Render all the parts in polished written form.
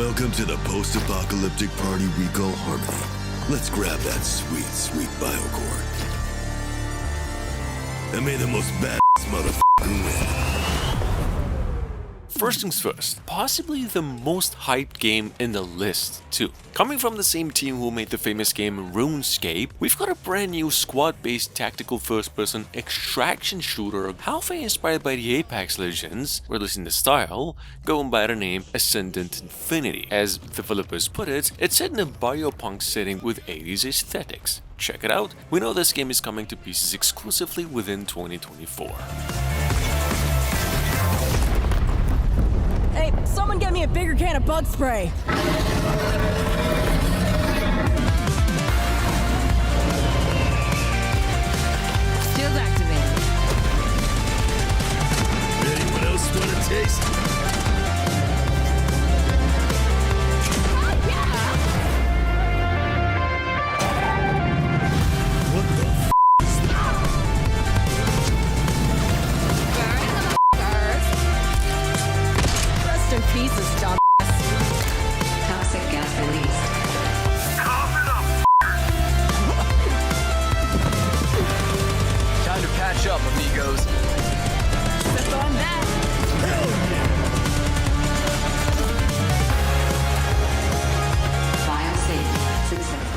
Welcome to the post-apocalyptic party we call Harmony. Let's grab that sweet, sweet biocore. And may the most badass motherfucker win. First things first, possibly the most hyped game in the list too. Coming from the same team who made the famous game RuneScape, we've got a brand new squad-based tactical first-person extraction shooter halfway inspired by the Apex Legends, or at least in the style, going by the name Ascendant Infinity. As developers put it, it's set in a biopunk setting with 80s aesthetics. Check it out. We know this game is coming to PCs exclusively within 2024. Hey, someone get me a bigger can of bug spray. Skills activated. Anyone else want a taste? Oh, yeah! What the f*** is that? Rest in pieces, dumbass. Toxic gas released. Time to patch up, amigos. Sip on that. Biosafety successful.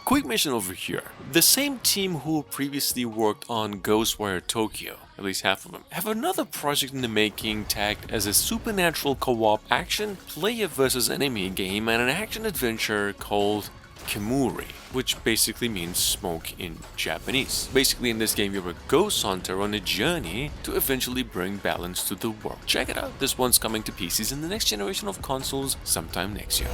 Quick mention over here. The same team who previously worked on Ghostwire Tokyo, at least half of them, have another project in the making tagged as a supernatural co-op action player versus enemy game and an action adventure called Kimuri, which basically means smoke in Japanese. Basically in this game you're a ghost hunter on a journey to eventually bring balance to the world. Check it out, this one's coming to PCs in the next generation of consoles sometime next year.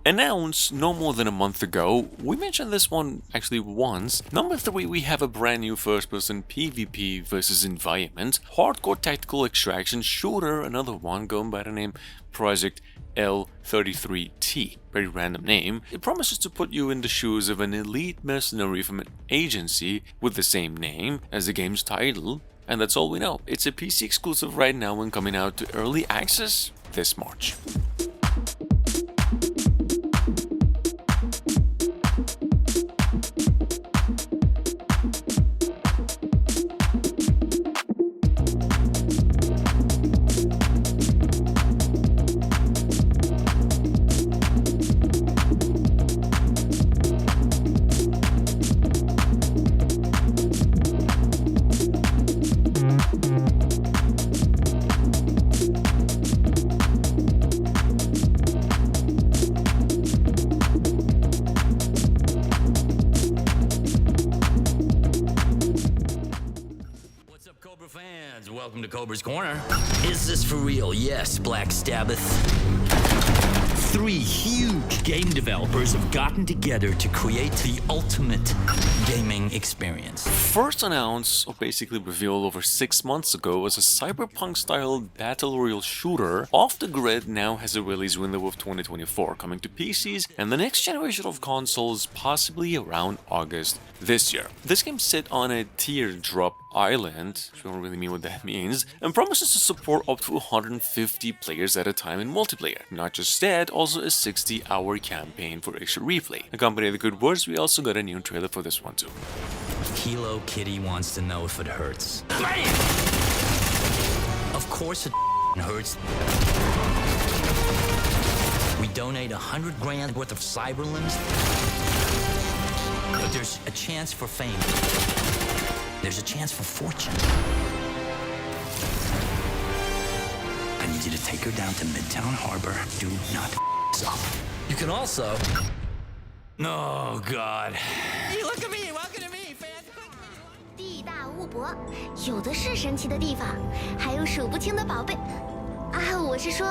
Announced no more than a month ago, we mentioned this one actually once. Number 3, we have a brand new first-person PvP versus environment, hardcore tactical extraction shooter, another one going by the name Project L33T. Very random name. It promises to put you in the shoes of an elite mercenary from an agency with the same name as the game's title, and that's all we know. It's a PC exclusive right now and coming out to early access this March. Welcome to Cobra's Corner. Is this for real? Yes, Black Sabbath. 3 huge game developers have gotten together to create the ultimate gaming experience. First announced, or basically revealed over 6 months ago, as a cyberpunk-style battle royale shooter, Off the Grid now has a release window of 2024, coming to PCs and the next generation of consoles possibly around August this year. This game's set on a teardrop island, which we don't really mean what that means, and promises to support up to 150 players at a time in multiplayer. Not just that, also a 60-hour campaign for extra replay. Accompanying the good words, we also got a new trailer for this one too. Kilo Kitty wants to know if it hurts. Bam! Of course it hurts. We donate 100 grand worth of cyber limbs. But there's a chance for fame. There's a chance for fortune. I need you to take her down to Midtown Harbor. Do not up. You can also... Oh, God. Hey, look at me! Welcome to me, fans! 地大物博，有的是神奇的地方，还有数不清的宝贝。啊，我是说。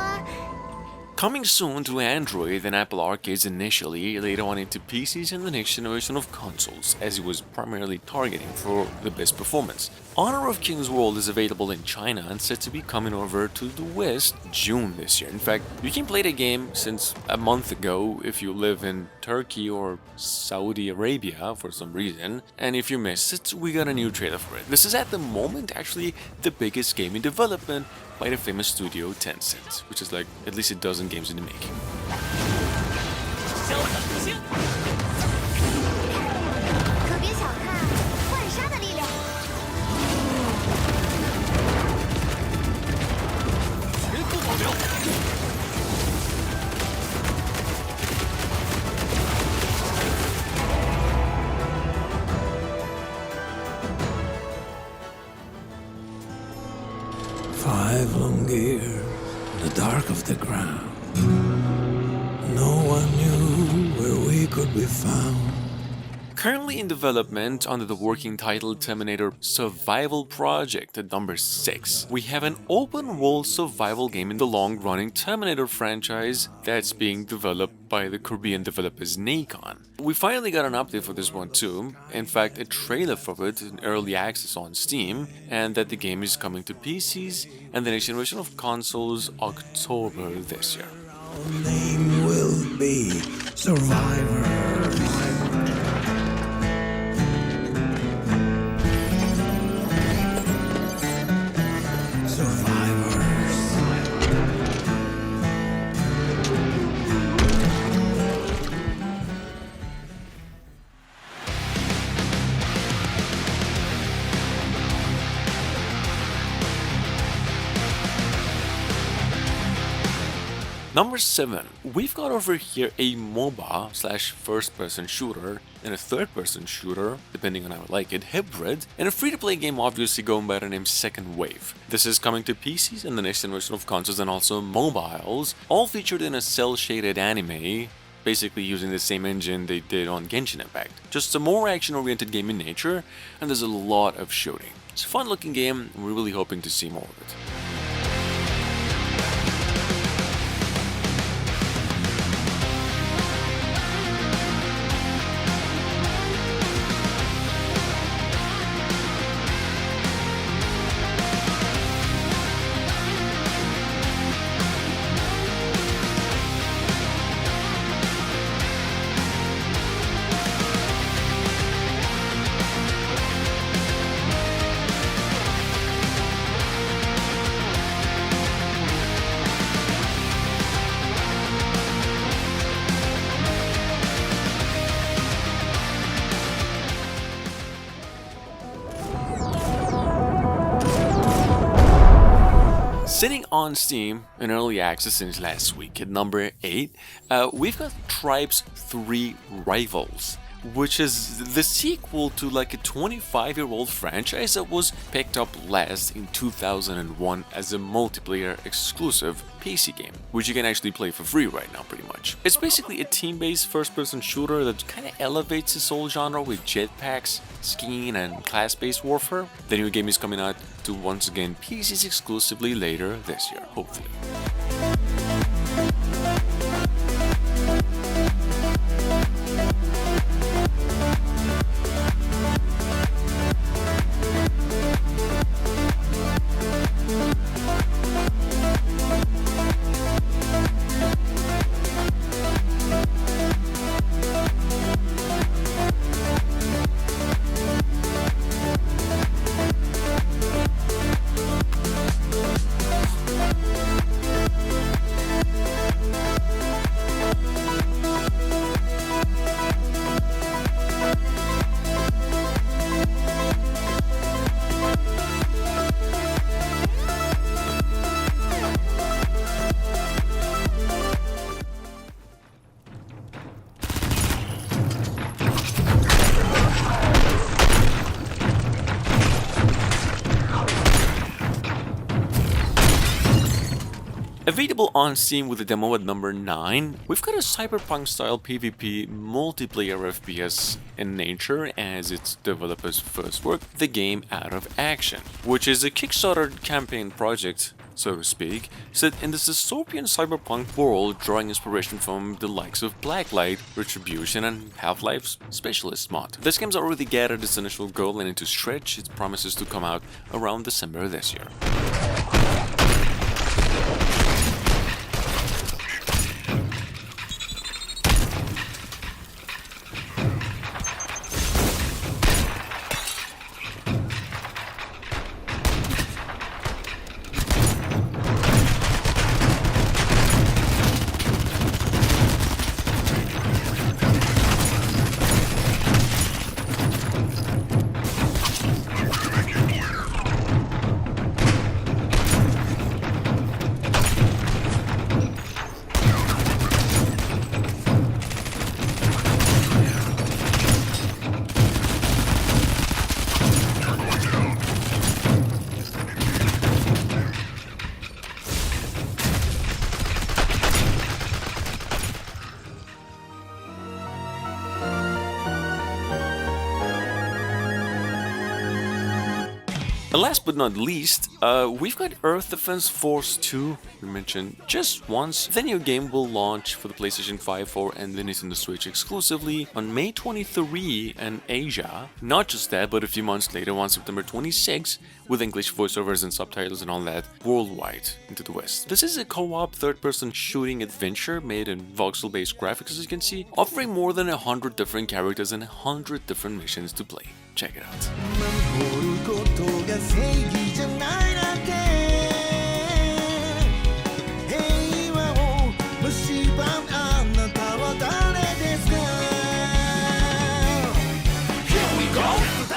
Coming soon to Android and Apple Arcades initially, later on into PCs and the next generation of consoles, as it was primarily targeting for the best performance. Honor of Kings World is available in China and set to be coming over to the West June this year. In fact, you can play the game since a month ago if you live in Turkey or Saudi Arabia for some reason, and if you missed it, we got a new trailer for it. This is at the moment actually the biggest game in development by the famous studio Tencent, which is like at least a dozen games in the making. 可别小看幻杀的力量。 5 long years in the dark of the ground. No one knew where we could be found. Currently in development under the working title Terminator Survival Project at number 6, we have an open-world survival game in the long-running Terminator franchise that's being developed by the Korean developers Nacon. We finally got an update for this one too, in fact a trailer for it in early access on Steam, and that the game is coming to PCs and the next generation of consoles October this year. Our name will be Survivors. Number 7, we've got over here a MOBA slash first-person shooter and a third-person shooter, depending on how I like it, hybrid, and a free-to-play game obviously going by the name Second Wave. This is coming to PCs and the next generation of consoles and also mobiles, all featured in a cel-shaded anime, basically using the same engine they did on Genshin Impact. Just a more action-oriented game in nature, and there's a lot of shooting. It's a fun-looking game, and we're really hoping to see more of it. Sitting on Steam in early access since last week at number 8, we've got Tribes 3 Rivals, which is the sequel to like a 25-year-old franchise that was picked up last in 2001 as a multiplayer exclusive PC game, which you can actually play for free right now pretty much. It's basically a team-based first-person shooter that kind of elevates this whole genre with jetpacks, skiing and class-based warfare. The new game is coming out to once again PCs exclusively later this year, hopefully. Available on Steam with a demo at number 9, we've got a cyberpunk-style PvP multiplayer FPS in nature as its developers first work the game out of action, which is a Kickstarter campaign project so to speak, set in this dystopian cyberpunk world, drawing inspiration from the likes of Blacklight, Retribution, and Half-Life's Specialist mod. This game's already gathered its initial goal and to stretch, it promises to come out around December this year. And last but not least, we've got Earth Defense Force 2, we mentioned just once. The new game will launch for the PlayStation 5, 4 and the Nintendo Switch exclusively on May 23 in Asia. Not just that, but a few months later on September 26, with English voiceovers and subtitles and all that, worldwide into the West. This is a co-op third-person shooting adventure made in voxel-based graphics, as you can see, offering more than 100 different characters and 100 different missions to play. Check it out. ことが正義じゃないなんて平和を蝕んあなたは誰ですか Here we go! 一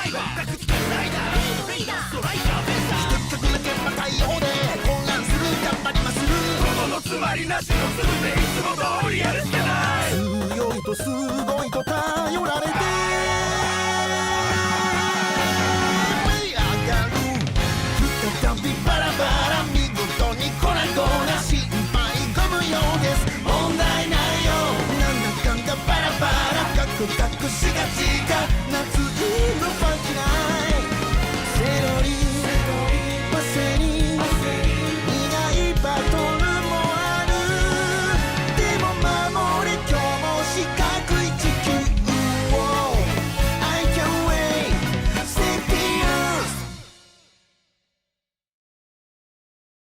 曲だけまたようで混乱する頑張りますこのつまりなしのすべていつも通りやるしかない強いとすごいと頼ら